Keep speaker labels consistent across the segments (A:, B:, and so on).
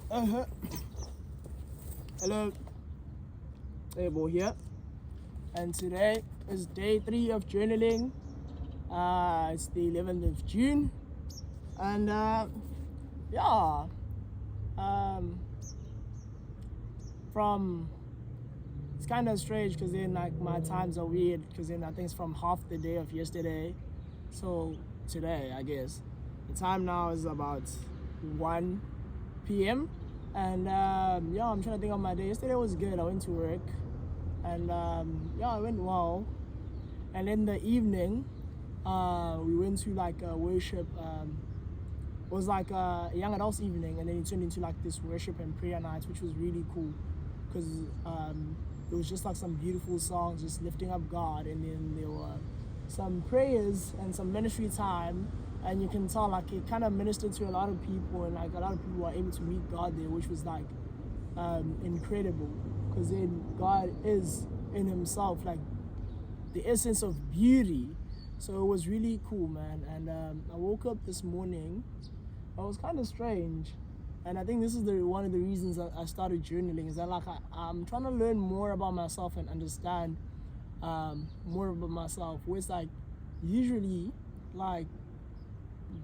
A: Uh-huh. Hello, Able here, and today is day 3 of journaling. It's the 11th of June, and yeah, um, from it's kind of strange because then like my times are weird because then I think it's from half the day of yesterday, so today I guess the time now is about 1 p.m. And yeah, I'm trying to think of my day. Yesterday was good. I went to work, and yeah, it went well. And in the evening, we went to like a worship. It was like a young adults evening, and then it turned into like this worship and prayer night, which was really cool, because it was just like some beautiful songs, just lifting up God, and then there were some prayers and some ministry time, and you can tell like it kind of ministered to a lot of people, and like a lot of people were able to meet God there, which was like incredible, because then God is in Himself like the essence of beauty. So it was really cool, man. And I woke up this morning. It was kind of strange, and I think this is one of the reasons that I started journaling, is that like I'm trying to learn more about myself and understand more about myself. Where it's like usually like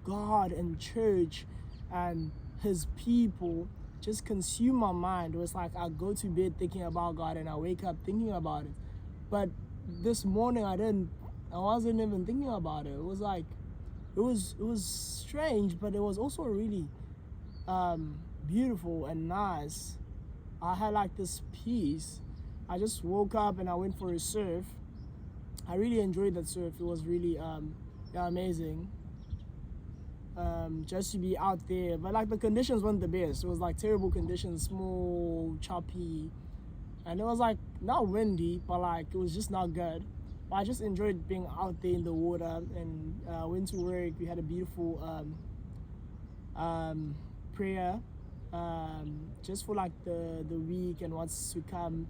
A: God and church and His people just consume my mind. It was like I go to bed thinking about God and I wake up thinking about it. But this morning I wasn't even thinking about it. It was like it was strange, but it was also really beautiful and nice. I had like this peace. I just woke up and I went for a surf. I really enjoyed that surf. It was really amazing. Just to be out there, but like the conditions weren't the best. It was like terrible conditions, small, choppy, and it was like not windy, but like it was just not good. But I just enjoyed being out there in the water, and went to work. We had a beautiful prayer, just for like the week and what's to come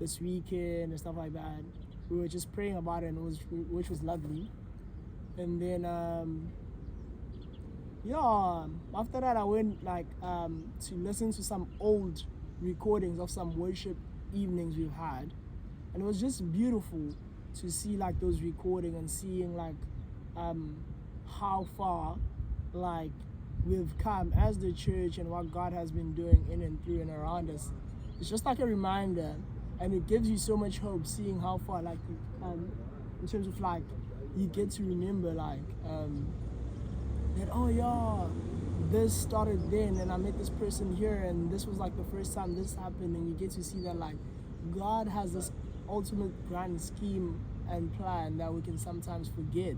A: this weekend and stuff like that. We were just praying about it, and which was lovely. And then yeah, after that I went like to listen to some old recordings of some worship evenings we've had, and it was just beautiful to see like those recordings and seeing like how far like we've come as the church and what God has been doing in and through and around us. It's just like a reminder, and it gives you so much hope seeing how far like you've come, in terms of like you get to remember like that, oh yeah, this started then, and I met this person here, and this was like the first time this happened, and you get to see that like God has this ultimate grand scheme and plan that we can sometimes forget.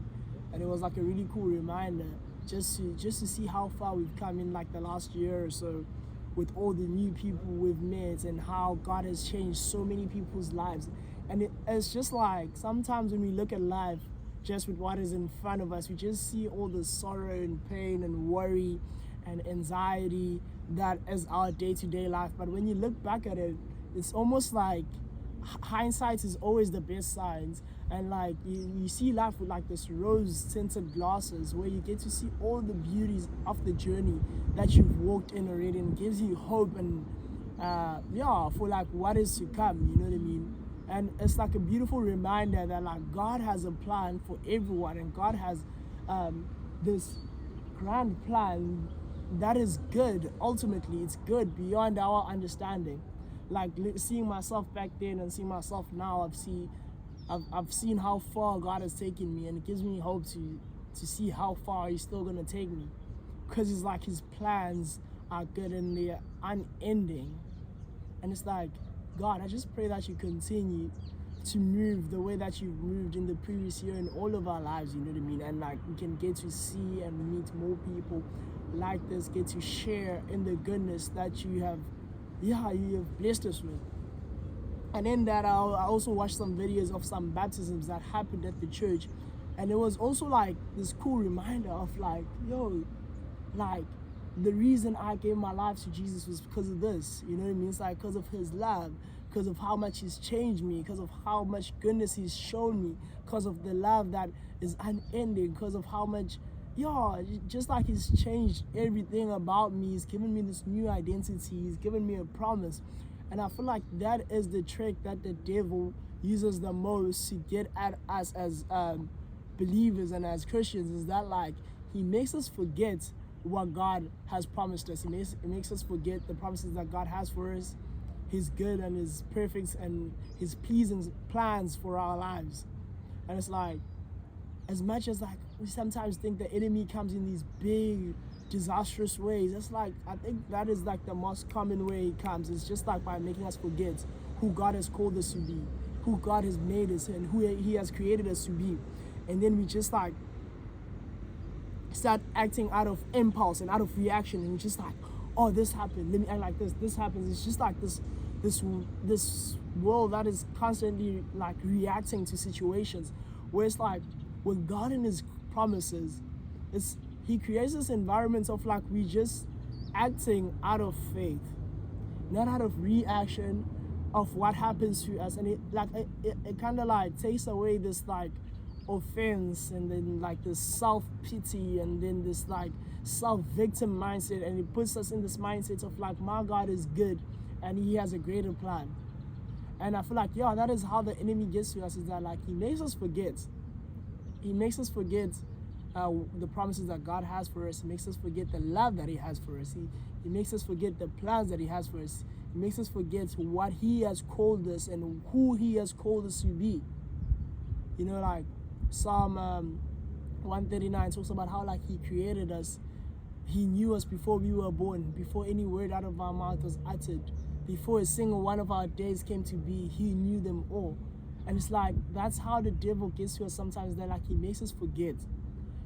A: And it was like a really cool reminder just to see how far we've come in like the last year or so, with all the new people we've met, and how God has changed so many people's lives. And it's just like sometimes when we look at life just with what is in front of us, we just see all the sorrow and pain and worry and anxiety that is our day-to-day life. But when you look back at it, it's almost like hindsight is always the best science, and like you see life with like this rose-tinted glasses, where you get to see all the beauties of the journey that you've walked in already, and gives you hope and yeah, for like what is to come, you know what I mean? And it's like a beautiful reminder that like God has a plan for everyone, and God has this grand plan that is good. Ultimately, it's good beyond our understanding. Like seeing myself back then and seeing myself now, I've seen how far God has taken me, and it gives me hope to see how far He's still gonna take me, because it's like His plans are good and they're unending. And it's like, God, I just pray that you continue to move the way that you've moved in the previous year in all of our lives, you know what I mean? And like we can get to see and meet more people like this, get to share in the goodness that you have blessed us with. And in that, I also watched some videos of some baptisms that happened at the church, and it was also like this cool reminder of like, yo, like the reason I gave my life to Jesus was because of this, you know what I mean? It's like because of His love, because of how much He's changed me, because of how much goodness He's shown me, because of the love that is unending, because of how much yeah, just like he's changed everything about me. He's given me this new identity. He's given me a promise. And I feel like that is the trick that the devil uses the most to get at us as believers and as Christians, is that like he makes us forget what God has promised us. It makes us forget the promises that God has for us, his good and his perfect and his pleasing plans for our lives. And it's like, as much as like we sometimes think the enemy comes in these big disastrous ways, it's like I think that is like the most common way he comes. It's just like by making us forget who God has called us to be, who God has made us, and who he has created us to be. And then we just like start acting out of impulse and out of reaction, and just like, oh, this happened, let me act like this happens. It's just like this world that is constantly like reacting to situations, where it's like with God and his promises, he creates this environment of like we just acting out of faith, not out of reaction of what happens to us. And it kind of like takes away this like offense, and then like this self-pity, and then this like self-victim mindset, and it puts us in this mindset of like, my God is good and he has a greater plan. And I feel like, yeah, that is how the enemy gets to us, is that like he makes us forget the promises that God has for us. He makes us forget the love that he has for us. He makes us forget the plans that he has for us. He makes us forget what he has called us and who he has called us to be. You know, like Psalm 139 talks about how like he created us. He knew us before we were born, before any word out of our mouth was uttered, before a single one of our days came to be. He knew them all. And it's like, that's how the devil gets to us sometimes, that like he makes us forget.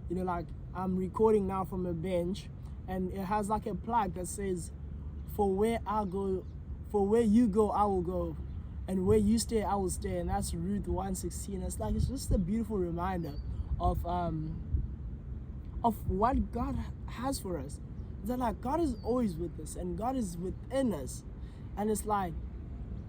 A: You know, like I'm recording now from a bench, and it has like a plaque that says, for where you go, I will go, and where you stay, I will stay. And that's Ruth 1:16. It's like, it's just a beautiful reminder of what God has for us. That like God is always with us, and God is within us. And it's like,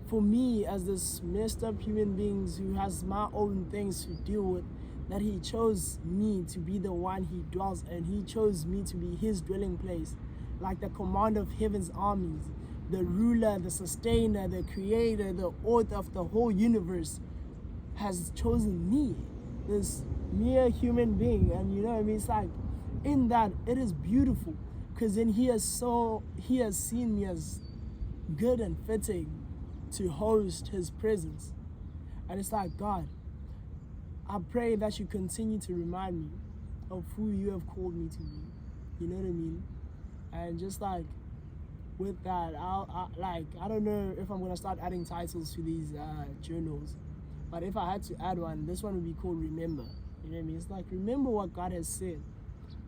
A: for me, as this messed up human beings who has my own things to deal with, that he chose me to be the one he dwells, and he chose me to be his dwelling place, like the commander of heaven's armies, the ruler, the sustainer, the creator, the author of the whole universe, has chosen me, this mere human being. And you know what I mean? It's like, in that, it is beautiful, because then he has seen me as good and fitting to host his presence. And it's like, God, I pray that you continue to remind me of who you have called me to be. You know what I mean? And just like with that, I don't know if I'm gonna start adding titles to these journals, but if I had to add one, this one would be called Remember. You know what I mean? It's like, remember what God has said.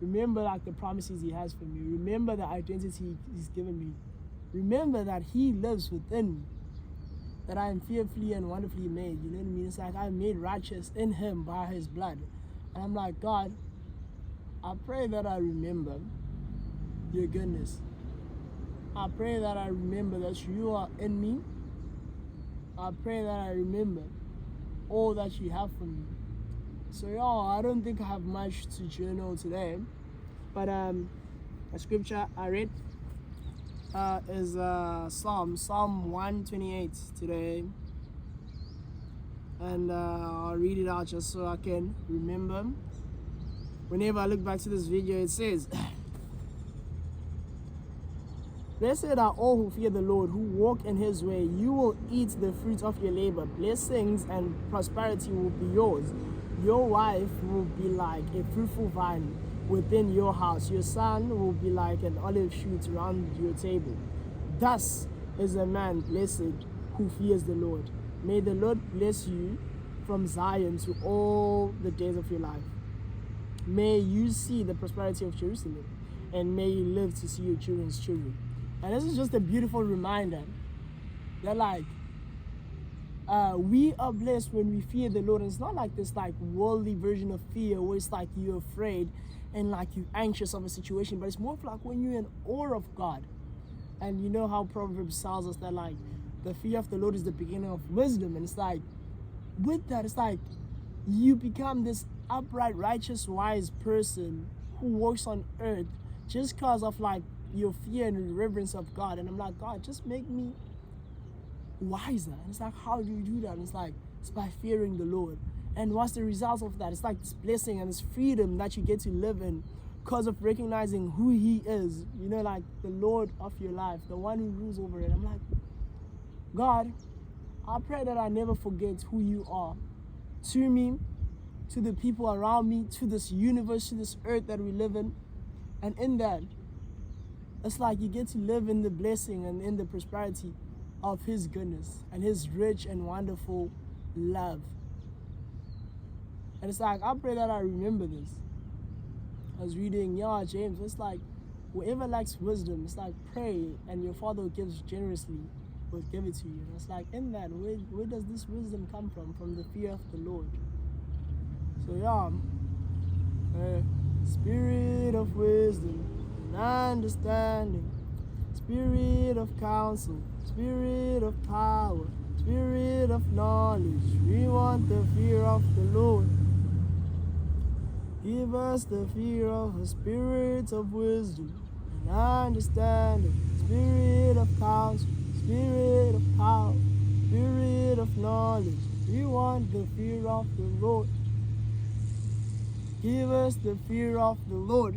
A: Remember like the promises he has for me. Remember the identity he's given me. Remember that he lives within me, that I am fearfully and wonderfully made. You know what I mean? It's like I'm made righteous in him by his blood. And I'm like, God, I pray that I remember your goodness. I pray that I remember that you are in me. I pray that I remember all that you have for me. So y'all, I don't think I have much to journal today, but a scripture I read is Psalm 128 today, and I'll read it out just so I can remember. Whenever I look back to this video, it says, blessed are all who fear the Lord, who walk in his way. You will eat the fruit of your labor. Blessings and prosperity will be yours. Your wife will be like a fruitful vine within your house. Your son will be like an olive shoot around your table. Thus is a man blessed who fears the Lord. May the Lord bless you from Zion to all the days of your life. May you see the prosperity of Jerusalem, and may you live to see your children's children. And this is just a beautiful reminder that like we are blessed when we fear the Lord. And it's not like this like worldly version of fear where it's like you're afraid and like you're anxious of a situation, but it's more of like when you're in awe of God. And you know how Proverbs tells us that like the fear of the Lord is the beginning of wisdom. And it's like, with that, it's like you become this upright, righteous, wise person who walks on earth just because of like your fear and reverence of God. And I'm like, God, just make me wiser. And it's like, how do you do that? And it's like, it's by fearing the Lord. And what's the result of that? It's like this blessing and this freedom that you get to live in because of recognizing who He is, you know, like the Lord of your life, the one who rules over it. I'm like, God, I pray that I never forget who You are to me, to the people around me, to this universe, to this earth that we live in. And in that, it's like you get to live in the blessing and in the prosperity of His goodness and His rich and wonderful love. And it's like, I pray that I remember this. I was reading, James, it's like, whoever lacks wisdom, it's like, pray, and your Father who gives generously will give it to you. And it's like, in that, where does this wisdom come from? From the fear of the Lord. So Spirit of wisdom and understanding, Spirit of counsel, Spirit of power, Spirit of knowledge, we want the fear of the Lord. Give us the fear of a spirit of wisdom and understanding, Spirit of counsel, Spirit of power, Spirit of knowledge, we want the fear of the Lord. Give us the fear of the Lord.